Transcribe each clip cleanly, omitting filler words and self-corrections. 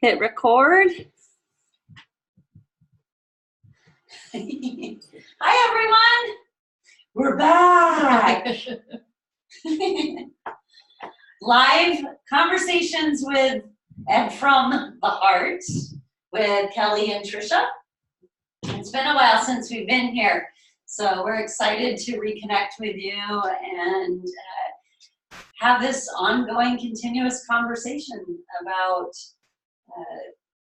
Hit record. Hi, everyone. We're back. Live conversations with and from the heart with Kelley and Tricia. It's been a while since we've been here, so we're excited to reconnect with you and have this ongoing, continuous conversation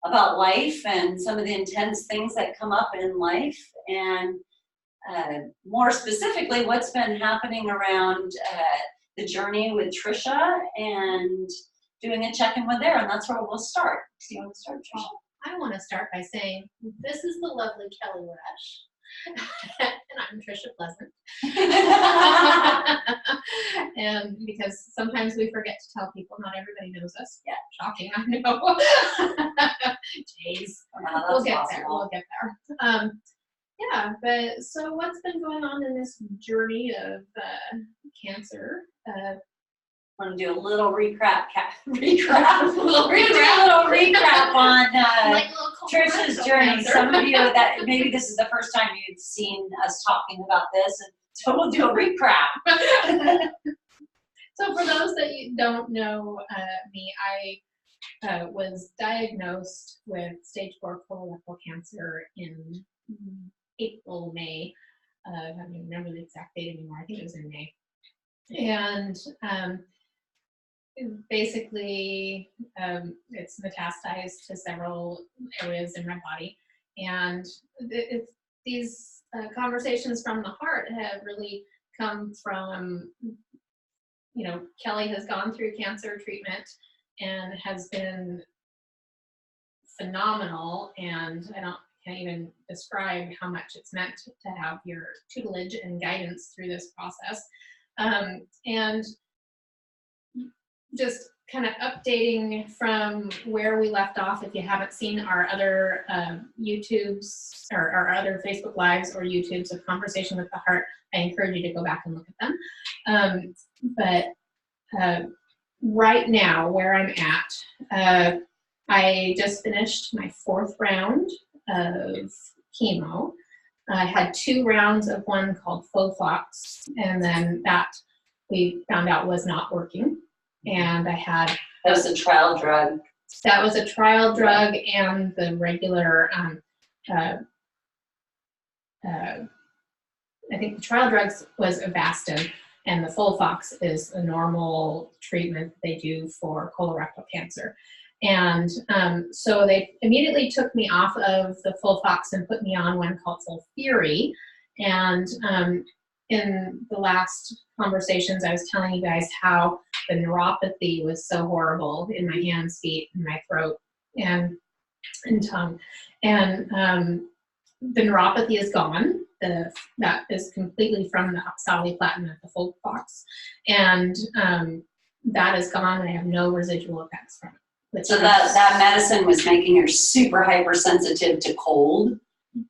about life and some of the intense things that come up in life, and more specifically, what's been happening around the journey with Tricia and doing a check-in with there, and that's where we'll start. So you want to start, Tricia? I want to start by saying this is the lovely Kelley Rush, and I'm Tricia Pleasant. And because sometimes we forget to tell people, not everybody knows us. Yeah, shocking, I know. Jeez, we'll get there. We'll get there. Yeah, but so what's been going on in this journey of cancer? Want to do a little recap on like Tricia's journey. Some of you that maybe this is the first time you've seen us talking about this, and so we'll do a recap. So for those that you don't know me, I was diagnosed with stage 4 colorectal cancer in April, May. I don't even remember the exact date anymore. I think it was in May. And basically, it's metastasized to several areas in my body. And these conversations from the heart have really come from, you know, Kelley has gone through cancer treatment and has been phenomenal. And can't even describe how much it's meant to have your tutelage and guidance through this process. And just kind of updating from where we left off. If you haven't seen our other YouTubes or our other Facebook Lives or YouTubes of Conversation with the Heart, I encourage you to go back and look at them. But right now, where I'm at, I just finished my 4th round of chemo. I had 2 rounds of one called FOLFOX, and then that we found out was not working. And I had... That was a trial drug. That was a trial drug, and the regular, I think the trial drugs was Avastin, and the FOLFOX is a normal treatment they do for colorectal cancer. And so they immediately took me off of the FOLFOX and put me on one called FOLFIRI. And in the last conversations, I was telling you guys how the neuropathy was so horrible in my hands, feet, and my throat and tongue. And the neuropathy is gone. That is completely from the oxaliplatin at the FOLFOX. And that is gone, and I have no residual effects from it. So that medicine was making her super hypersensitive to cold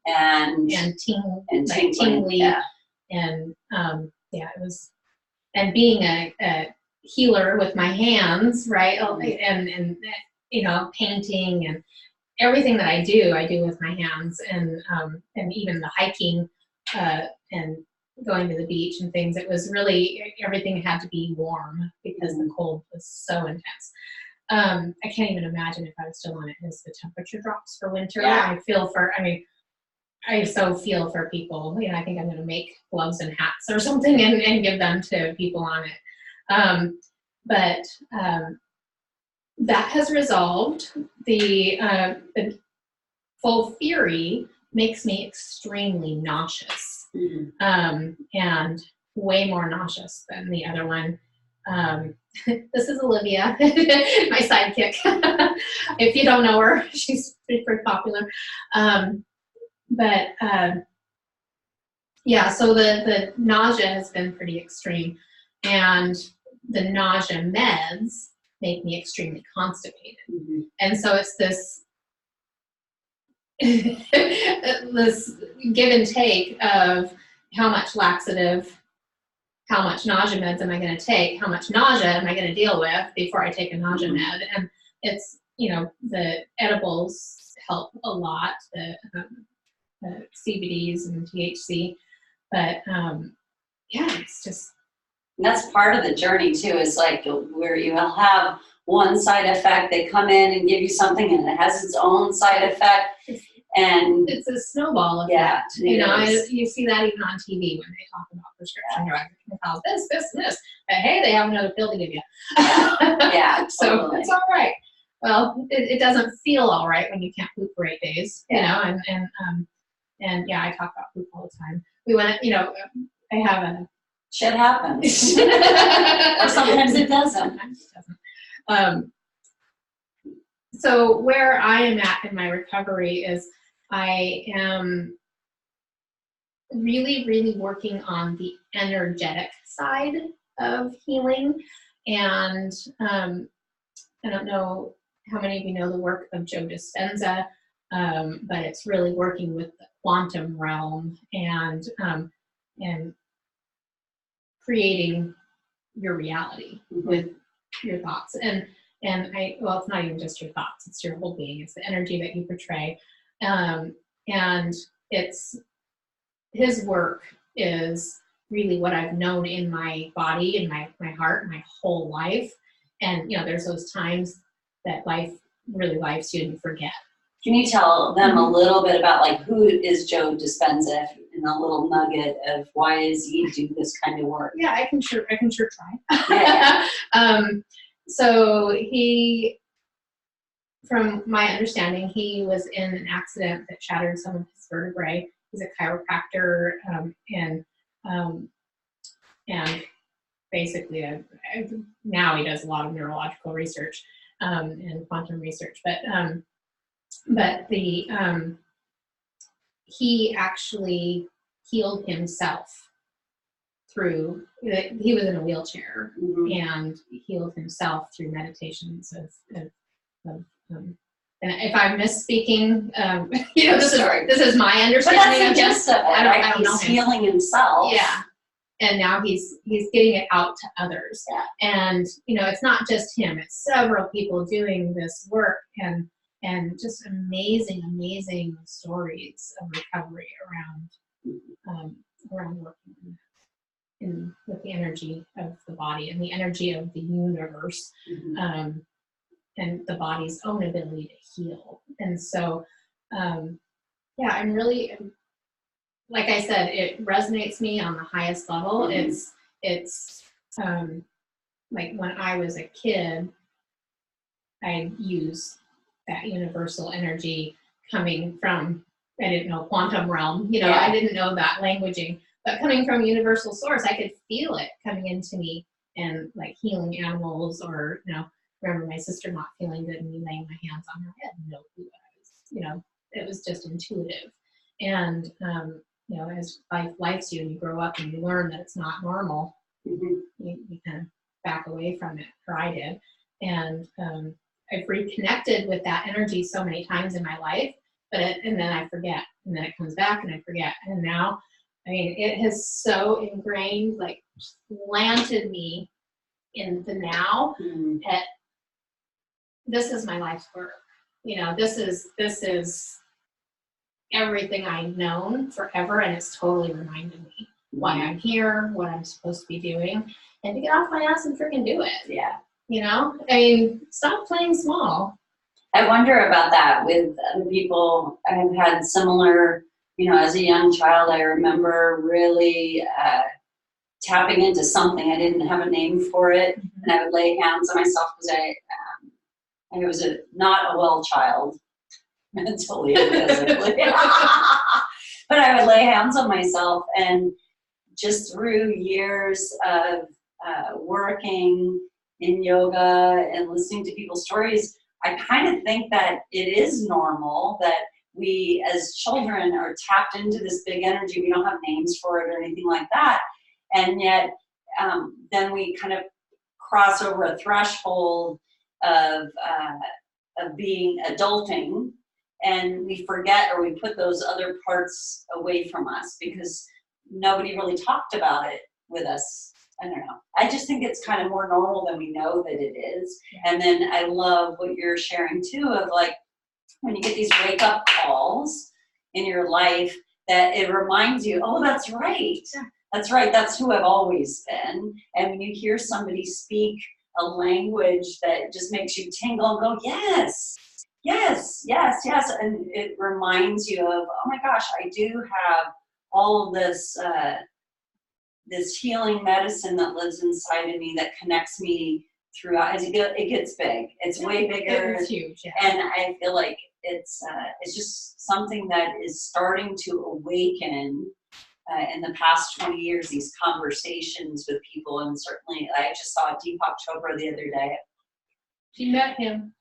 and tingly. Yeah. And yeah, it was, and being a healer with my hands, right? And you know, painting and everything that I do with my hands, and even the hiking and going to the beach and things. It was really, everything had to be warm because the cold was so intense. I can't even imagine if I was still on it as the temperature drops for winter. Yeah. I so feel for people. You know, I think I'm going to make gloves and hats or something and give them to people on it. But that has resolved. The FOLFIRI makes me extremely nauseous, and way more nauseous than the other one. This is Olivia, my sidekick. If you don't know her, she's pretty popular. Yeah, so the nausea has been pretty extreme, and the nausea meds make me extremely constipated. And so it's this this give and take of how much laxative, how much nausea meds am I going to take, how much nausea am I going to deal with before I take a nausea med. And it's the edibles help a lot, the CBDs and THC, but yeah, it's just. That's part of the journey too, is like where you will have one side effect, they come in and give you something and it has its own side effect. And it's a snowball effect. Yeah, You see that even on TV when they talk about prescription drugs. They call this, and this. But hey, they have another pill to give you. Yeah, So totally. it's all right. Well, it doesn't feel all right when you can't poop for 8 days, and yeah, I talk about poop all the time. We went, I have a. Shit happens. Or sometimes it doesn't. Sometimes it doesn't. So where I am at in my recovery is I am really, really working on the energetic side of healing. And I don't know how many of you know the work of JoeDispenza, but it's really working with the quantum realm and creating your reality with your thoughts. And well, it's not even just your thoughts, it's your whole being. It's the energy that you portray. And it's, his work is really what I've known in my body, in my heart, my whole life. And, there's those times that life really lifes you and you forget. Can you tell them a little bit about like who is JoeDispenza and a little nugget of why does he do this kind of work? Yeah, I can sure try. Yeah. So he, from my understanding, he was in an accident that shattered some of his vertebrae. He's a chiropractor, and basically now he does a lot of neurological research and quantum research. But he actually healed himself through, he was in a wheelchair and healed himself through meditations of and if I'm misspeaking, this is my understanding of just I don't know he's him. healing himself. Yeah. And now he's getting it out to others. Yeah. And it's not just him, it's several people doing this work and just amazing stories of recovery around working with the energy of the body and the energy of the universe, and the body's own ability to heal. And so, yeah, I'm really, like I said, it resonates me on the highest level. It's like when I was a kid, I used that universal energy coming from, I didn't know quantum realm, I didn't know that languaging, but coming from universal source, I could feel it coming into me and like healing animals or, remember my sister not feeling good and me laying my hands on her head, no clue what I was, it was just intuitive. And, as life lifes you and you grow up and you learn that it's not normal, you kind of back away from it, or I did. And I've reconnected with that energy so many times in my life, and then I forget, and then it comes back and I forget. And now, it has so ingrained, like planted me in the now. That this is my life's work. This is everything I've known forever, and it's totally reminded me why I'm here, what I'm supposed to be doing, and to get off my ass and freaking do it. Yeah. Stop playing small. I wonder about that with other people. I've had similar, as a young child, I remember really tapping into something. I didn't have a name for it, and I would lay hands on myself because I was not a well child, mentally and physically. But I would lay hands on myself, and just through years of working in yoga and listening to people's stories, I kind of think that it is normal that we as children are tapped into this big energy. We don't have names for it or anything like that. And yet then we kind of cross over a threshold of being adulting, and we forget, or we put those other parts away from us because nobody really talked about it with us I don't know. I just think it's kind of more normal than we know that it is. And then I love what you're sharing too of like, when you get these wake up calls in your life, that it reminds you, oh, that's right. That's right. That's who I've always been. And when you hear somebody speak a language that just makes you tingle and go, yes, yes, yes, yes. And it reminds you of, oh my gosh, I do have all of this, this healing medicine that lives inside of me that connects me throughout. As it gets big, it's way bigger. It's huge. Yeah. And I feel like it's just something that is starting to awaken in the past 20 years, these conversations with people. And certainly I just saw Deepak Chopra the other day. She met him.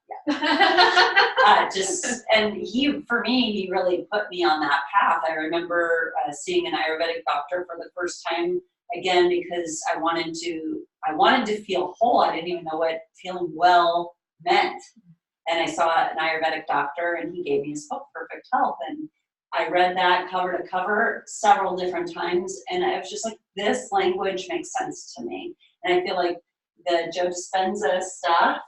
And he, for me, he really put me on that path. I remember seeing an Ayurvedic doctor for the first time, again, because I wanted to feel whole. I didn't even know what feeling well meant. And I saw an Ayurvedic doctor, and he gave me his book, Perfect Health. And I read that cover to cover several different times, and I was just like, this language makes sense to me. And I feel like the JoeDispenza stuff,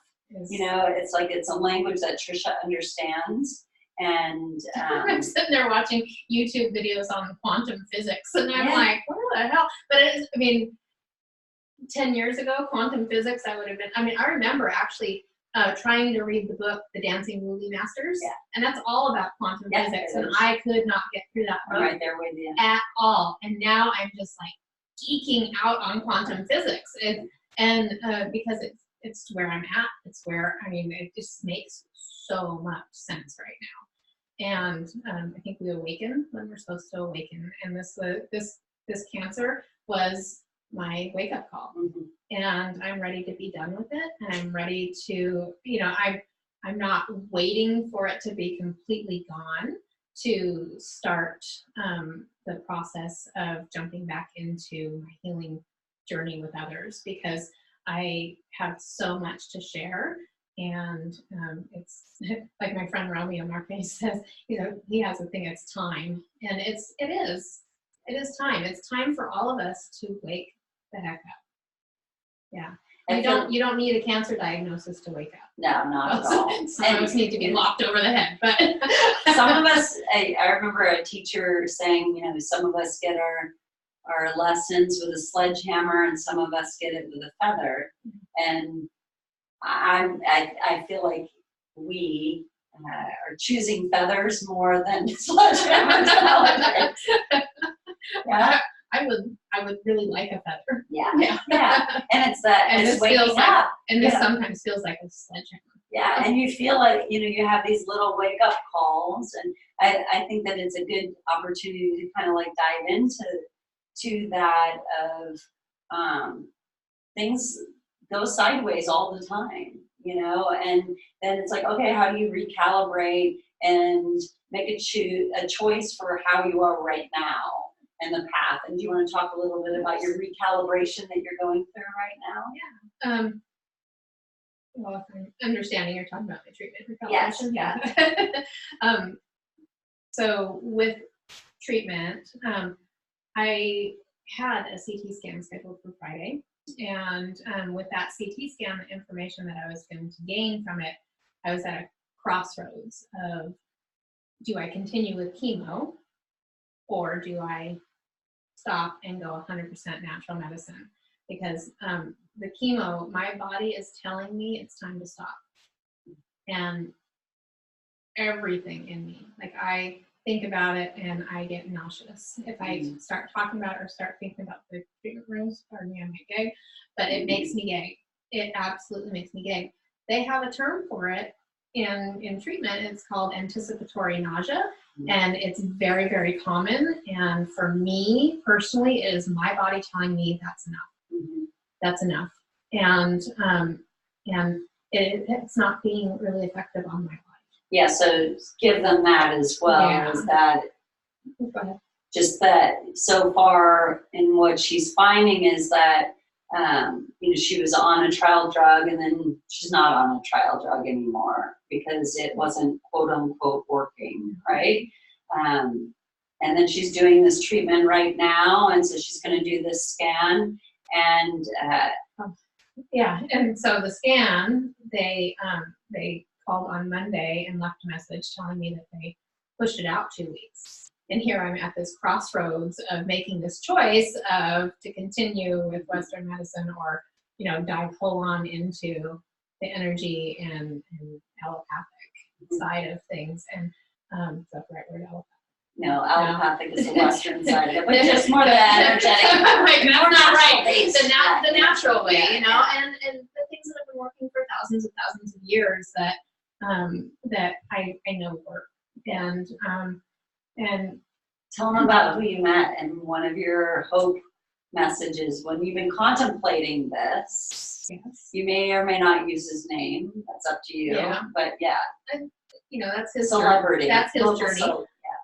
you know, it's like it's a language that Tricia understands. And I'm sitting there watching YouTube videos on quantum physics, and I'm like, what the hell? But it is, I mean, 10 years ago, quantum physics, I would have been, I mean, I remember actually trying to read the book, The Dancing Movie Masters, and that's all about quantum physics, and I could not get through that book right there with you at all. And now I'm just like geeking out on quantum physics, and because it's where I'm at. It's where, I mean, it just makes so much sense right now. And I think we awaken when we're supposed to awaken. And this cancer was my wake-up call. And I'm ready to be done with it. And I'm ready to, you know, I'm not waiting for it to be completely gone to start the process of jumping back into my healing journey with others, because I have so much to share. And it's like my friend Romeo Marquez says, you know, he has a thing, it's time. And it is time. It's time for all of us to wake the heck up. Yeah. You don't need a cancer diagnosis to wake up. No, not at all. Some of us need to be locked over the head, but some of us, I remember a teacher saying, you know, some of us get our lessons with a sledgehammer, and some of us get it with a feather. And I feel like we are choosing feathers more than sledgehammers nowadays. Yeah. I would really like a feather. Yeah. And it's that, and it's this feels waking like, up. and this sometimes feels like a sledgehammer. Yeah, and you feel like, you know, you have these little wake up calls, and I think that it's a good opportunity to kind of like dive into that of things go sideways all the time, you know, and then it's like, okay, how do you recalibrate and make a choice for how you are right now and the path? And do you want to talk a little bit about your recalibration that you're going through right now? Yeah. Well, if I'm understanding, you're talking about the treatment recalibration. Yes. Yeah. So with treatment, I had a CT scan scheduled for Friday. And with that CT scan, the information that I was going to gain from it, I was at a crossroads of, do I continue with chemo, or do I stop and go 100% natural medicine? Because the chemo, my body is telling me it's time to stop. And everything in me, like I think about it and I get nauseous. If I start talking about it or start thinking about the treatment rooms, pardon me, I might gag, but it makes me gag. It absolutely makes me gag. They have a term for it in treatment. It's called anticipatory nausea, and it's very, very common. And for me personally, it is my body telling me that's enough. That's enough. And it's not being really effective on my body. Yeah, so give them that as well. Yeah. Is that Go ahead. just that so far in what she's finding is that you know, she was on a trial drug, and then she's not on a trial drug anymore because it wasn't quote unquote working, right? And then she's doing this treatment right now, and so she's going to do this scan, And Yeah, and so the scan, they called on Monday and left a message telling me that they pushed it out 2 weeks. And here I'm at this crossroads of making this choice of to continue with Western medicine or, you know, dive full on into the energy and allopathic side of things. And is that the right word, allopathic? no, allopathic is the Western side of it, but just more the energetic. Like, More not right. natural-based. The natural way, Yeah, you know, yeah. and the things that have been working for thousands of years that that I know work. And Tell them about who you met and one of your hope messages when you've been contemplating this. yes. You may or may not use his name. That's up to you. Yeah. But yeah, You know, that's his celebrity. journey. That's his Local journey. Yeah.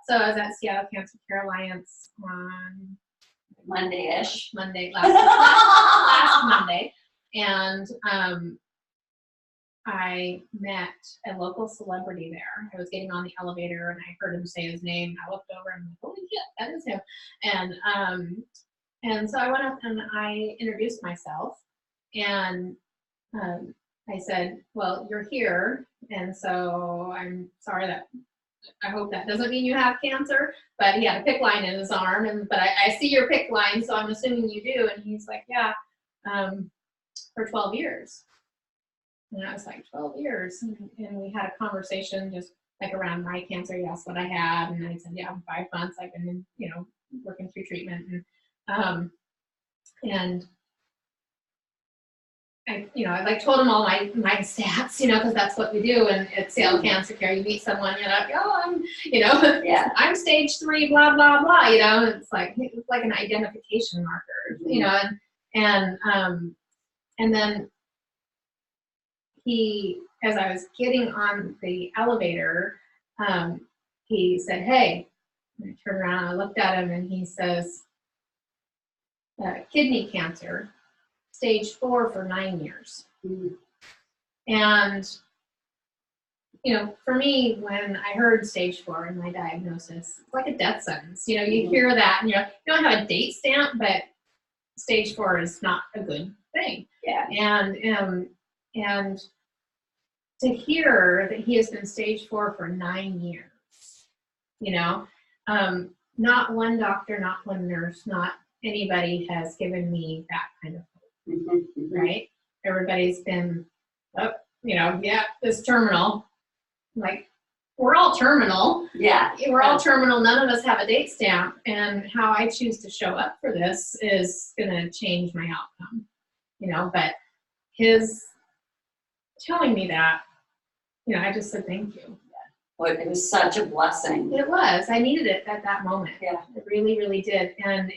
So I was at Seattle Cancer Care Alliance on Monday-ish. last Monday, and I met a local celebrity there. I was getting on the elevator and I heard him say his name. I looked over and I'm like, holy shit, that is him. And so I went up and I introduced myself, and I said, well, you're here, and so I'm sorry that I hope that doesn't mean you have cancer. But he had a PICC line in his arm, but I see your PICC line, so I'm assuming you do. And he's like, yeah, for 12 years. And I was like, 12 years. And we had a conversation just like around my cancer. He asked what I had, and I said, yeah, I'm 5 months. I've been, you know, working through treatment. And I like told him all my stats, you know, because that's what we do. And at Seattle Cancer Care, you meet someone, you're like, oh, I'm, you know, Yeah. I'm stage 3, blah, blah, blah, you know. It's like an identification marker, you know, and then he, as I was getting on the elevator, he said, hey, and I turned around, I looked at him, and he says, kidney cancer, stage 4 for 9 years. Mm-hmm. And, you know, for me, when I heard stage 4 in my diagnosis, it's like a death sentence. You know, you Mm-hmm. hear that, and you don't have a date stamp, but stage 4 is not a good thing. Yeah. And to hear that he has been stage 4 for 9 years, you know, not one doctor, not one nurse, not anybody has given me that kind of hope, Mm-hmm. right? Everybody's been, oh, you know, yeah, this terminal. Like, we're all terminal. Yeah. We're all terminal. None of us have a date stamp. And how I choose to show up for this is going to change my outcome, you know, but his telling me that, you know, I just said, thank you. Well, it was such a blessing. It was. I needed it at that moment. Yeah. It really, really did. And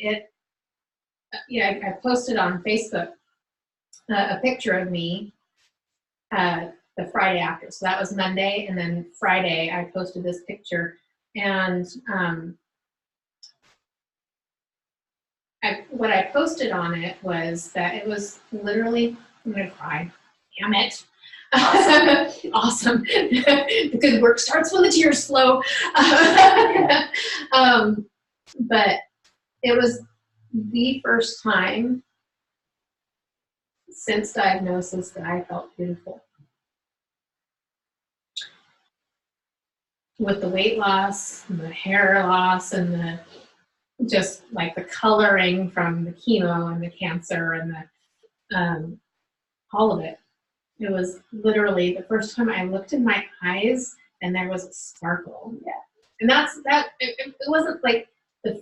I posted on Facebook a picture of me the Friday after. So that was Monday. And then Friday, I posted this picture. And what I posted on it was that it was literally, I'm going to cry. Damn it. Awesome. The good work starts when the tears flow. But it was the first time since diagnosis that I felt beautiful. With the weight loss, and the hair loss, and the just like the coloring from the chemo and the cancer and the all of it. It was literally the first time I looked in my eyes and there was a sparkle. Yeah. And it wasn't like the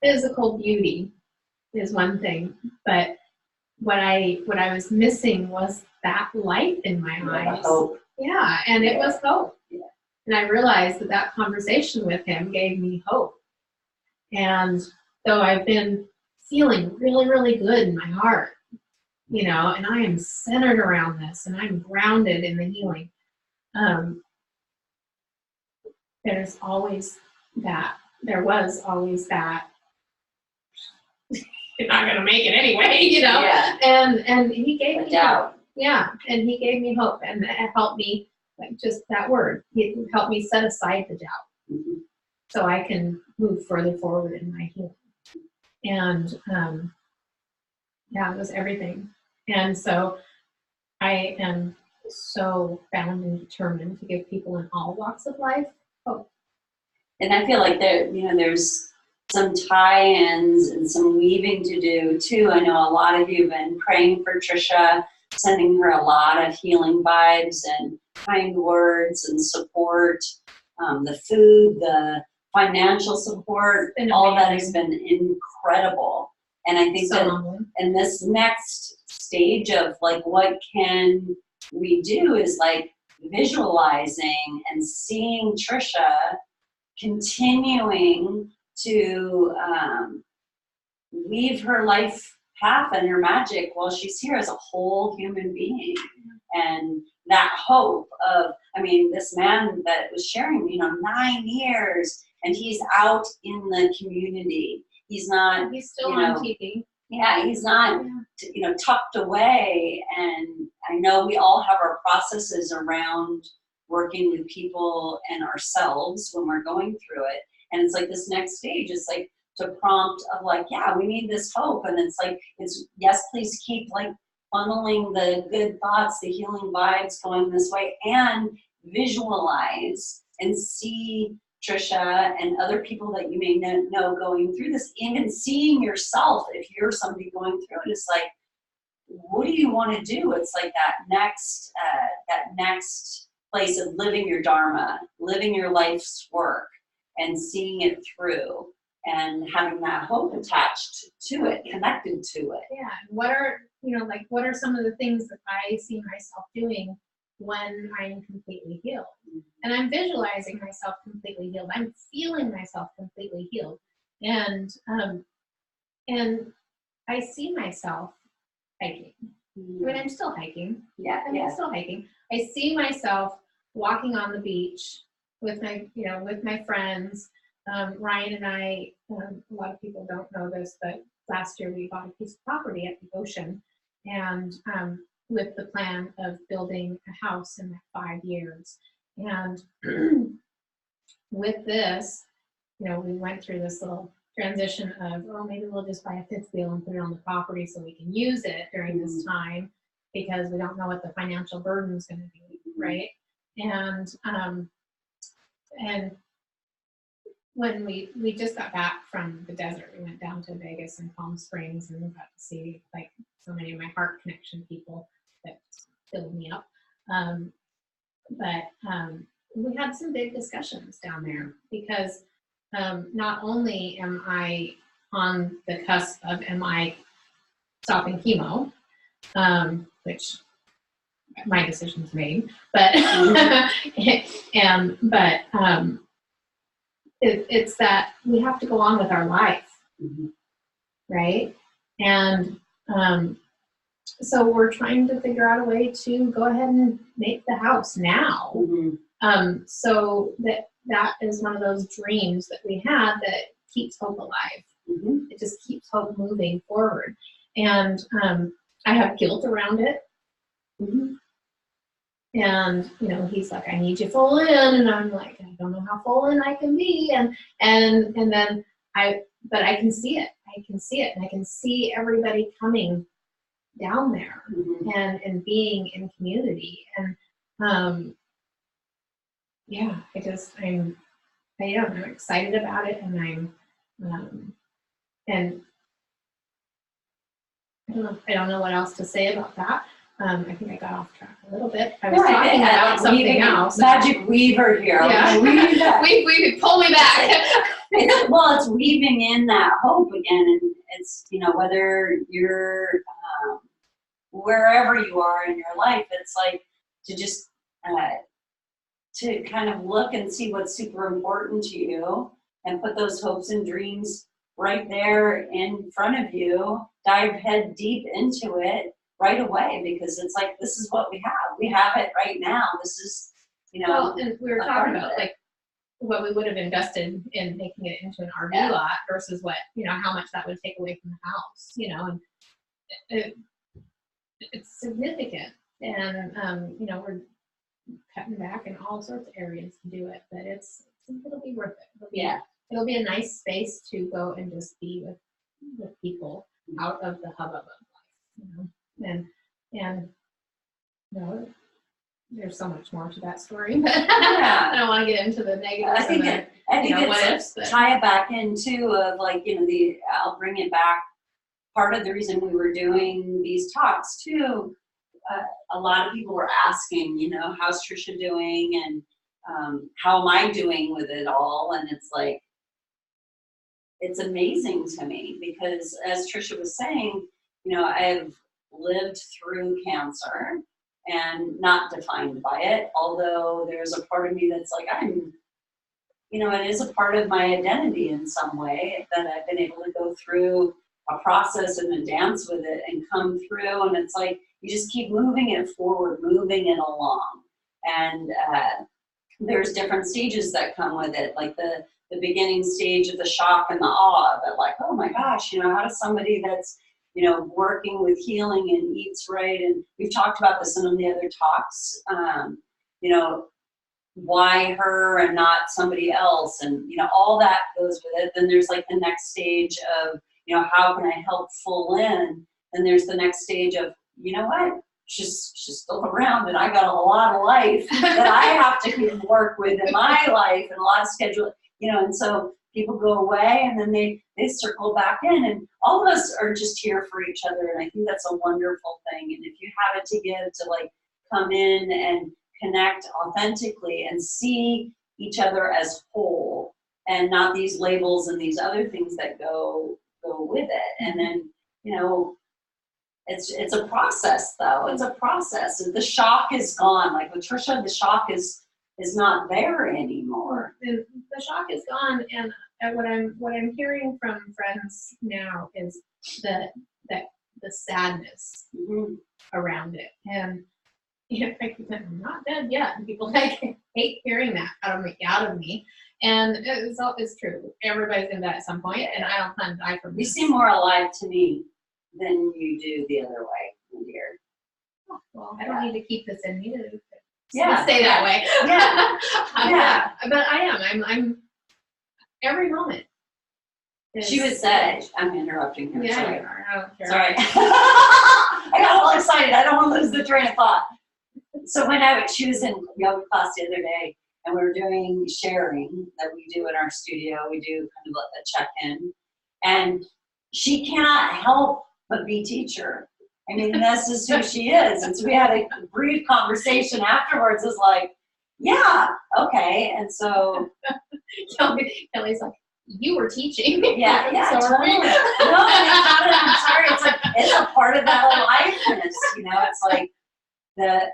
physical beauty is one thing, but what I was missing was that light in my eyes. Hope. Yeah, and it was hope. Yeah. And I realized that conversation with him gave me hope. And so I've been feeling really, really good in my heart, you know, and I am centered around this and I'm grounded in the healing. There was always that, you're not going to make it anyway, you know? Yeah. And he gave me doubt. hope. Yeah. And he gave me hope, and it helped me, like just that word, it helped me set aside the doubt. Mm-hmm. So I can move further forward in my healing. And Yeah, it was everything. And so I am so bound and determined to give people in all walks of life hope. And I feel like there's some tie-ins and some weaving to do too. I know a lot of you have been praying for Tricia, sending her a lot of healing vibes and kind words and support. The food, the financial support, all of that has been incredible. And I think that in this next stage of like what can we do is like visualizing and seeing Tricia continuing to weave her life path and her magic while she's here as a whole human being. And that hope of, I mean, this man that was sharing, 9 years, and he's out in the community. He's not, he's still on TV. Yeah, he's not, tucked away. And I know we all have our processes around working with people and ourselves when we're going through it. And it's like this next stage is like to prompt of like, yeah, we need this hope. And it's like, yes, please keep like funneling the good thoughts, the healing vibes going this way, and visualize and see Tricia and other people that you may know going through this, even seeing yourself, if you're somebody going through it, it's like, what do you want to do? It's like that next place of living your Dharma, living your life's work, and seeing it through, and having that hope attached to it, connected to it. Yeah. What are some of the things that I see myself doing when I'm completely healed? And I'm visualizing myself completely healed. I'm feeling myself completely healed. And I see myself hiking. I mean, I'm still hiking. I'm still hiking. I see myself walking on the beach with my friends. Ryan and I, a lot of people don't know this, but last year we bought a piece of property at the ocean, and with the plan of building a house in 5 years. And with this, we went through this little transition of, maybe we'll just buy a fifth wheel and put it on the property so we can use it during this time, because we don't know what the financial burden is going to be, right? And when we just got back from the desert, we went down to Vegas and Palm Springs, and we got to see like so many of my heart connection people that filled me up. But we had some big discussions down there, because not only am I on the cusp of am I stopping chemo, which my decision's made, but it's that we have to go on with our life, right? And so we're trying to figure out a way to go ahead and make the house now. So that is one of those dreams that we had that keeps hope alive. It just keeps hope moving forward. And I have guilt around it. And he's like, I need you full in, and I'm like, I don't know how full in I can be, and then but I can see it. And I can see everybody coming down there and being in community. And I'm excited about it, and and I don't know what else to say about that. I think I got off track a little bit. I was talking about something else. Magic weaver here. Yeah. we pull me back. It's weaving in that hope again, and it's whether you're wherever you are in your life, it's like to just to kind of look and see what's super important to you, and put those hopes and dreams right there in front of you. Dive head deep into it right away, because it's like, this is what we have. We have it right now. This is, Well, and we were talking about like what we would have invested in making it into an RV lot versus what, how much that would take away from the house, and it's significant. And, we're cutting back in all sorts of areas to do it, but it'll be worth it. It'll be a nice space to go and just be with people out of the hubbub of life. And you know, there's so much more to that story, but Yeah. I don't want to get into the negatives. I think what ifs. tie it back into of like, you know, I'll bring it back. Part of the reason we were doing these talks too, a lot of people were asking, you know, how's Tricia doing, and how am I doing with it all? And it's like, it's amazing to me because, as Tricia was saying, you know, I've lived through cancer and not defined by it, although there's a part of me that's like, you know, it is a part of my identity in some way that I've been able to go through a process and a dance with it and come through. And it's like, you just keep moving it forward, moving it along. And there's different stages that come with it, like the beginning stage of the shock and the awe, but like, oh my gosh, you know, how does somebody that's, you know, working with healing and eats right, and we've talked about this in the other talks, you know, why her and not somebody else, and, you know, all that goes with it. Then there's like the next stage of, you know, how can I help full in? And there's the next stage of, you know what, she's still around, and I got a lot of life that I have to work with in my life, and a lot of schedule, you know, and so people go away and then they circle back in, and all of us are just here for each other. And I think that's a wonderful thing. And if you have it to give, to like come in and connect authentically and see each other as whole, and not these labels and these other things that go with it. And then, you know, it's a process though. It's a process. And the shock is gone. Like with Tricia, the shock is not there anymore. And the shock is gone. And what I'm hearing from friends now is the sadness around it. And you know, I'm not dead yet. And people like hate hearing that out of me. And it's true. Everybody's gonna die at some point, and I don't plan to die from You this. seem more alive to me than you do the other way, my dear. Oh, well, I don't need to keep this in me to Yeah. stay that way. Yeah. Yeah. But I am. I'm every moment. She would say, I'm interrupting her. Yeah, Sorry. you are. I don't care. Sorry. I got all excited. I don't want to lose the train of thought. So she was in yoga class the other day, and we were doing sharing that we do in our studio. We do kind of a check-in, and she cannot help but be teacher. I mean, this is who she is. And so we had a brief conversation afterwards. It's like, yeah, okay. And so Kelley's like, you were teaching. Yeah, so totally. No, I'm sorry. It's like, it's a part of that aliveness, you know. It's like the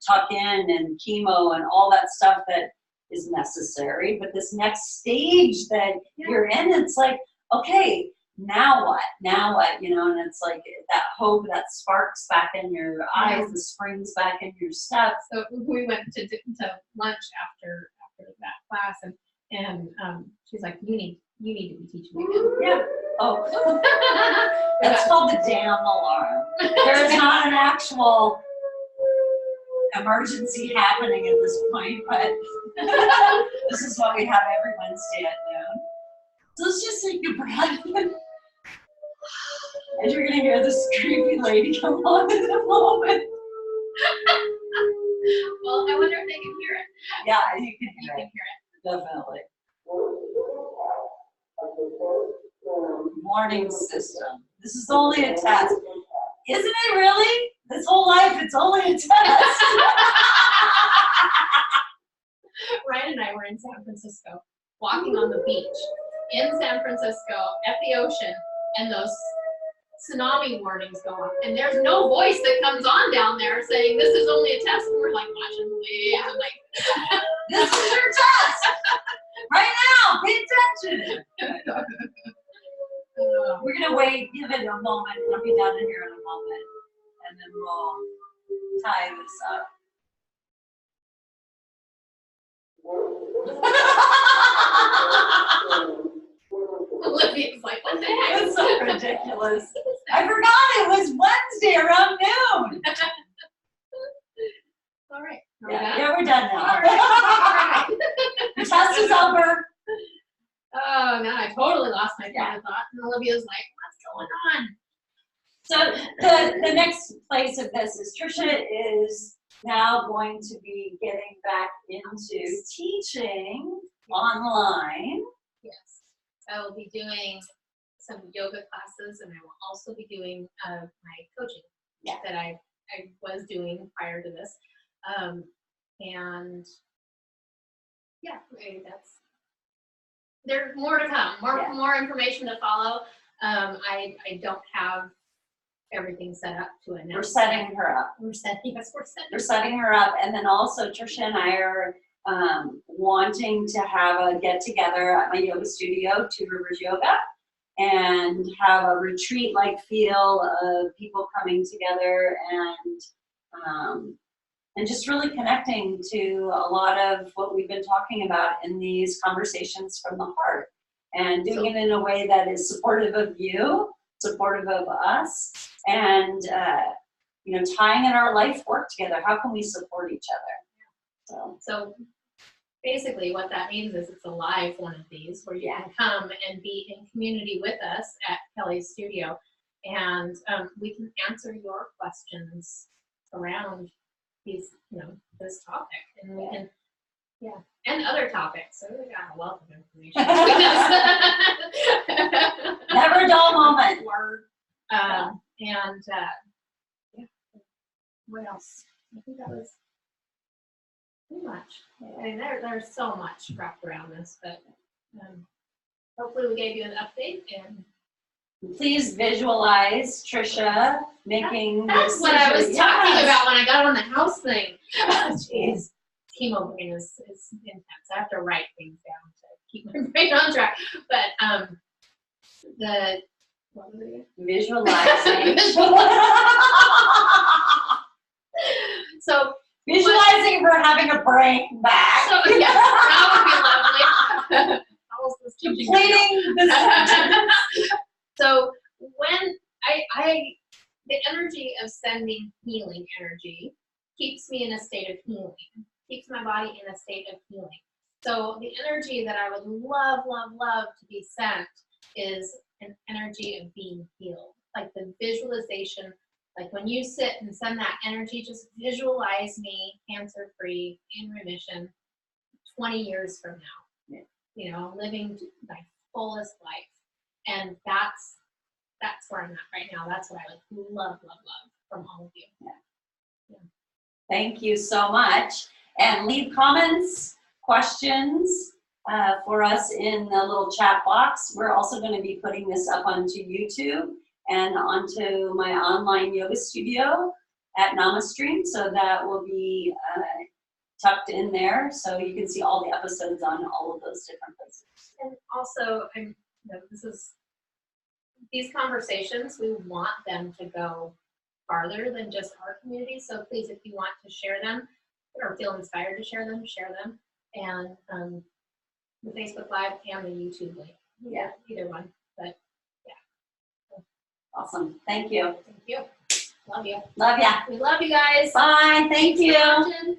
tuck in and chemo and all that stuff that is necessary. But this next stage that you're in, it's like, okay, now what? Now what? You know, and it's like that hope that sparks back in your eyes, the springs back in your step. So we went to lunch after that class, and she's like, you need to be teaching again. Yeah. Oh, that's called the damn alarm. There is not an actual emergency happening at this point, but this is what we have every Wednesday at noon. So let's just take a breath. And you're gonna hear this creepy lady come on in a moment. Well, I wonder if they can hear it. Yeah, you can You hear can it. hear it. Definitely. Warning system. This is only a test. Isn't it really? This whole life, it's only a test. Ryan and I were in San Francisco, walking on the beach in San Francisco at the ocean, and those tsunami warnings go up, and there's no voice that comes on down there saying this is only a test. And we're like watching the waves and like, This is your test. Right now, pay attention. We're gonna wait, give it a moment. I'll be down in here in a moment, and then we'll tie this up. Olivia's like, what the heck? It's so ridiculous. I forgot it was Wednesday around noon. All right. Yeah, we're done now. All right. The test is over. Oh, no, I totally lost my train of thought. And Olivia's like, what's going on? So the next place of this is Tricia is now going to be getting back into teaching online. Yes. I will be doing some yoga classes, and I will also be doing my coaching that I was doing prior to this. And yeah, there's more to come, more information to follow. I don't have everything set up to announce. We're setting her up. We're setting her up, and then also Tricia and I are wanting to have a get together at my yoga studio, Two Rivers Yoga, and have a retreat-like feel of people coming together and just really connecting to a lot of what we've been talking about in these conversations from the heart, and doing it in a way that is supportive of you, supportive of us, and tying in our life work together. How can we support each other? So basically what that means is it's a live one of these where you can come and be in community with us at Kelley's studio, and we can answer your questions around these, this topic, and we can, and other topics. So we got a wealth of information. Never a dull moment. What else? I think that was pretty much. I mean, there's so much wrapped around this, but hopefully we gave you an update. And please visualize Tricia making. That's what I was talking about when I got on the house thing. Jeez, chemo brain is intense. I have to write things down to keep my brain on track. But what was it again? Visualizing. So visualizing her having a brain back. So yes, that would be lovely. Completing this. So when the energy of sending healing energy keeps me in a state of healing, keeps my body in a state of healing. So the energy that I would love, love, love to be sent is an energy of being healed. Like the visualization, like when you sit and send that energy, just visualize me cancer-free, in remission, 20 years from now, living my fullest life. And that's where I'm at right now. That's what I would love, love, love from all of you. Thank you so much. And leave comments, questions for us in the little chat box. We're also going to be putting this up onto YouTube and onto my online yoga studio at NamaStream. So that will be tucked in there, so you can see all the episodes on all of those different places. And also, these conversations, we want them to go farther than just our community. So please, if you want to share them or feel inspired to share them, and the Facebook Live and the YouTube link. Either one. But awesome. Thank you. Thank you. Love you. Love ya. We love you guys. Bye. Thank you.